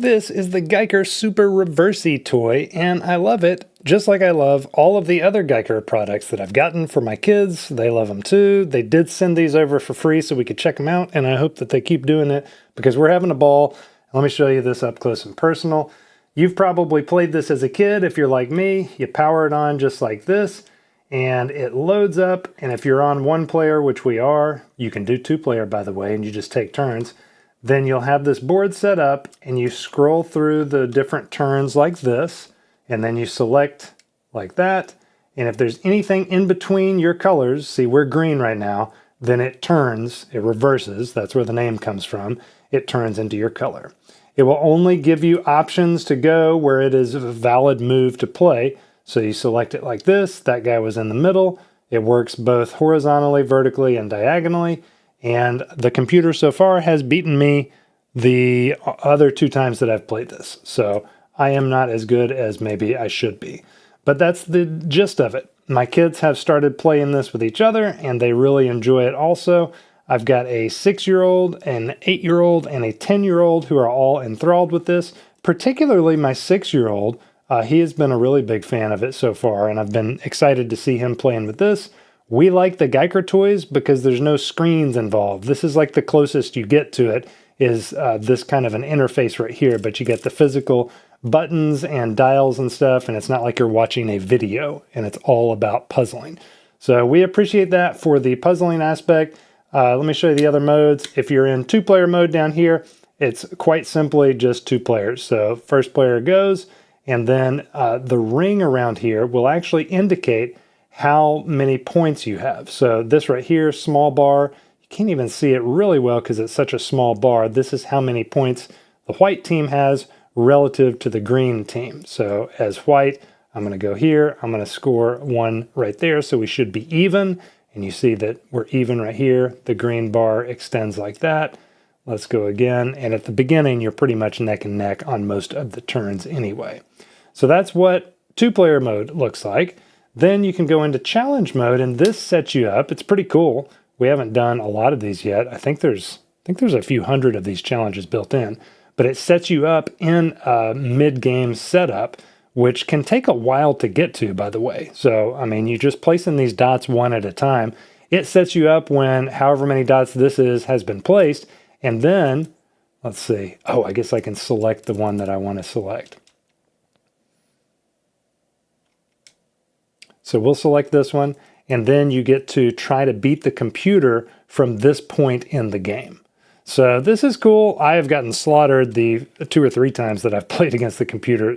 This is the Giiker Super Reversi toy, and I love it just like I love all of the other Giiker products that I've gotten for my kids. They love them too. They did send these over for free so we could check them out, and I hope that they keep doing it because we're having a ball. Let me show you this up close and personal. You've probably played this as a kid. If you're like me, you power it on just like this, and it loads up. And if you're on one player, which we are, you can do two player, by the way, and you just take turns. Then you'll have this board set up and you scroll through the different turns like this, and then you select like that. And if there's anything in between your colors, see we're green right now, then it turns, it reverses, that's where the name comes from, it turns into your color. It will only give you options to go where it is a valid move to play. So you select it like this, that guy was in the middle, it works both horizontally, vertically, and diagonally. And the computer so far has beaten me the other two times that I've played this. So I am not as good as maybe I should be. But that's the gist of it. My kids have started playing this with each other and they really enjoy it also. I've got a 6-year-old, an 8-year-old, and a 10-year-old who are all enthralled with this. Particularly my 6-year-old. He has been a really big fan of it so far, and I've been excited to see him playing with this. We like the Giiker toys because there's no screens involved. This is like the closest you get to it is this kind of an interface right here, but you get the physical buttons and dials and stuff, and it's not like you're watching a video, and it's all about puzzling. So we appreciate that for the puzzling aspect. Let me show you the other modes. If you're in two-player mode down here, it's quite simply just two players. So first player goes, and then the ring around here will actually indicate how many points you have. So this right here, small bar, you can't even see it really well because it's such a small bar. This is how many points the white team has relative to the green team. So as white, I'm going to go here, I'm going to score one right there, so we should be even. And you see that we're even right here. The green bar extends like that. Let's go again. And at the beginning, you're pretty much neck and neck on most of the turns anyway. So that's what two-player mode looks like. Then you can go into challenge mode, and this sets you up. It's pretty cool. We haven't done a lot of these yet. I think there's a few hundred of these challenges built in, but it sets you up in a mid-game setup, which can take a while to get to, by the way. So, I mean, you just place in these dots one at a time. It sets you up when however many dots this is has been placed, and then, let's see. Oh, I guess I can select the one that I want to select. So we'll select this one, and then you get to try to beat the computer from this point in the game. So this is cool. I have gotten slaughtered the 2 or 3 times that I've played against the computer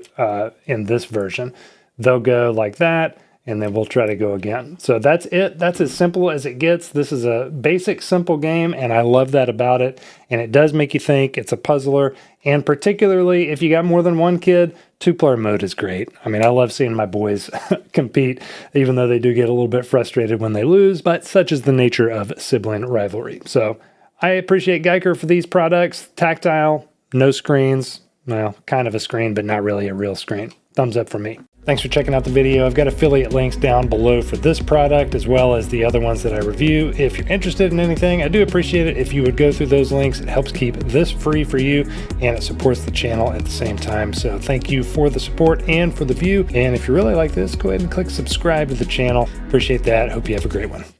in this version. They'll go like that, and then we'll try to go again. So that's it. That's as simple as it gets. This is a basic, simple game, and I love that about it. And it does make you think. It's a puzzler. And particularly if you got more than one kid, two-player mode is great. I mean, I love seeing my boys compete, even though they do get a little bit frustrated when they lose, but such is the nature of sibling rivalry. So I appreciate Giiker for these products. Tactile, no screens. Well, kind of a screen, but not really a real screen. Thumbs up for me. Thanks for checking out the video. I've got affiliate links down below for this product as well as the other ones that I review. If you're interested in anything, I do appreciate it if you would go through those links. It helps keep this free for you and it supports the channel at the same time. So thank you for the support and for the view. And if you really like this, go ahead and click subscribe to the channel. Appreciate that. Hope you have a great one.